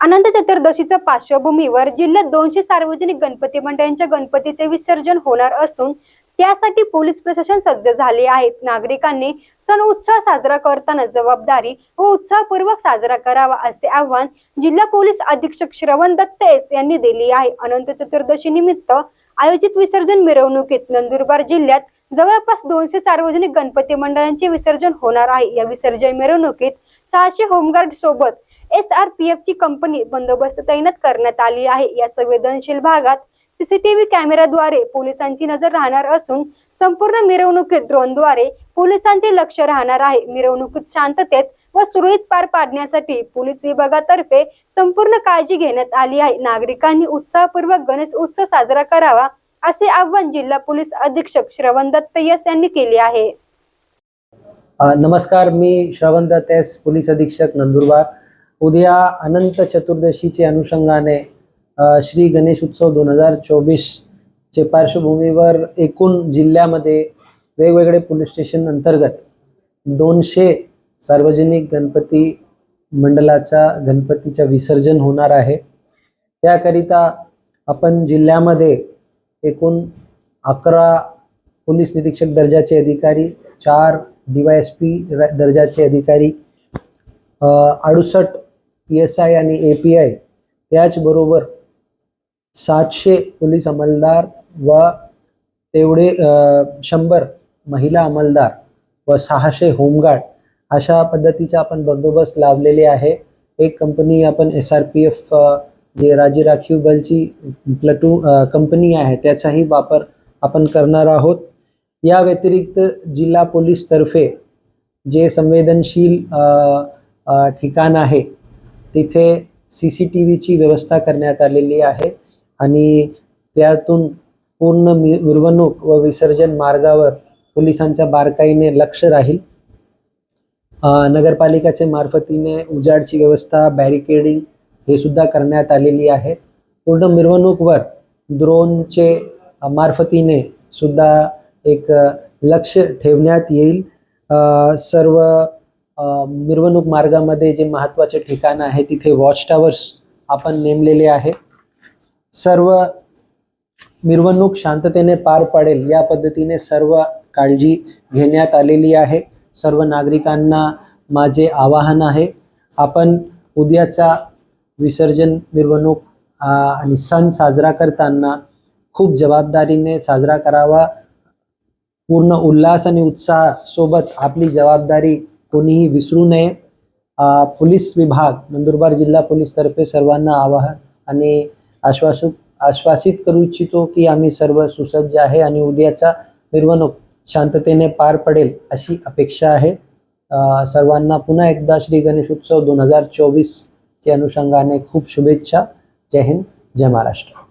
अनंत चतुर्दशीच्या पार्श्वभूमीवर जिल्ह्यात 200 सार्वजनिक गणपती मंडळांच्या गणपतीचे विसर्जन होणार असून त्यासाठी पोलीस प्रशासन सज्ज झाले आहे। नागरिकांनी सण उत्साह साजरा करताना जबाबदारी व उत्साहपूर्वक साजरा करावा असे आवाहन जिल्हा पोलीस अधीक्षक श्रवण दत्त एस यांनी दिले आहे। अनंत चतुर्दशी निमित्त आयोजित विसर्जन मिरवणुकीत नंदुरबार जिल्ह्यात जवळपास 200 सार्वजनिक गणपती मंडळांचे विसर्जन होणार आहे। या विसर्जन मिरवणुकीत 600 होमगार्ड सोबत SRPF ची कंपनी बंदोबस्त तैनात करण्यात आली आहे। या संवेदनशील भागात सीसीटीव्ही कॅमेराद्वारे पोलिसांची नजर राहणार असून संपूर्ण मिरवणुकीत ड्रोनद्वारे पोलिसांचे लक्ष राहणार आहे। मिरवणुकीत शांततेत व सुरळीत पार पाडण्यासाठी पोलीस विभागातर्फे संपूर्ण काळजी घेण्यात आली आहे। नागरिकांनी उत्साहपूर्वक गणेश उत्सव साजरा करावा असे आवाहन जिल्हा पोलीस अधीक्षक श्रवण दत्त एस यांनी केले आहे। नमस्कार, मी श्रवण दत्त एस, पोलीस अधीक्षक नंदुरबार। उद्या अनंत चतुर्दशीचे अनुषंगाने श्री गणेश उत्सव 2024 चे पार्श्वभूमीवर एकूण जिल्ह्यामध्ये वेगवेगळे पोलीस स्टेशन अंतर्गत 200 सार्वजनिक गणपती मंडळाचा गणपतीचा विसर्जन होणार आहे। त्याकरिता आपण जिल्ह्यामध्ये एकूण 11 पोलीस निरीक्षक दर्जाचे अधिकारी, 4 DYSP दर्जाचे अधिकारी, 68 PSI आणि API, त्याचबरोबर 700 पोलीस अंमलदार व तेवढे 100 महिला अंमलदार व 600 होमगार्ड अशा पद्धतीचा आपण बंदोबस्त लावलेले आहे। एक कंपनी आपण SRPF जे राज्य राखीव बलची कंपनी आहे त्याचाही वापर आपण करणार आहोत। या व्यतिरिक्त जिल्हा पोलीस तर्फे जे संवेदनशील ठिकाण आहे तिथे CCTV ची व्यवस्था करण्यात आलेली आहे आणि त्यातून पूर्ण मिरवणूक व विसर्जन मार्गावर पोलिसांच्या बारकाईने लक्ष राहील। नगरपालिकेच्या मार्फतीने उजाडची व्यवस्था, बॅरिकेडिंग हे सुद्धा करण्यात आलेली आहे। पूर्ण मिरवणूकवर ड्रोनचे मार्फतीने सुद्धा एक लक्ष ठेवण्यात येईल। सर्व मिरवणूक मार्गामध्ये जे महत्त्वाचे ठिकाण आहे तिथे वॉच टावर्स आपण नेमलेले आहे। सर्व मिरवणूक शांततेने पार पडेल या पद्धतीने सर्व काळजी घेण्यात आलेली आहे। सर्व नागरिकांना माझे आवाहन आहे, आपण उद्याचा विसर्जन मिरवणूक आणि सण साजरा करताना खूप जबाबदारीने साजरा करावा। पूर्ण उल्हास आणि उत्साह सोबत आपली जबाबदारी कोणीही विसरू नये। पोलीस विभाग नंदुरबार जिल्हा पोलीस तर्फे सर्वांना आवाहन आणि आश्वासित करू इच्छितो की आम्ही सर्व सुसज्ज आहे आणि उद्याचा मिरवणूक शांततेने पार पडेल अशी अपेक्षा आहे। सर्वांना पुन्हा एकदा श्री गणेश उत्सव 2024 चे अनुषंगाने खूप शुभेच्छा। जय हिंद, जय महाराष्ट्र।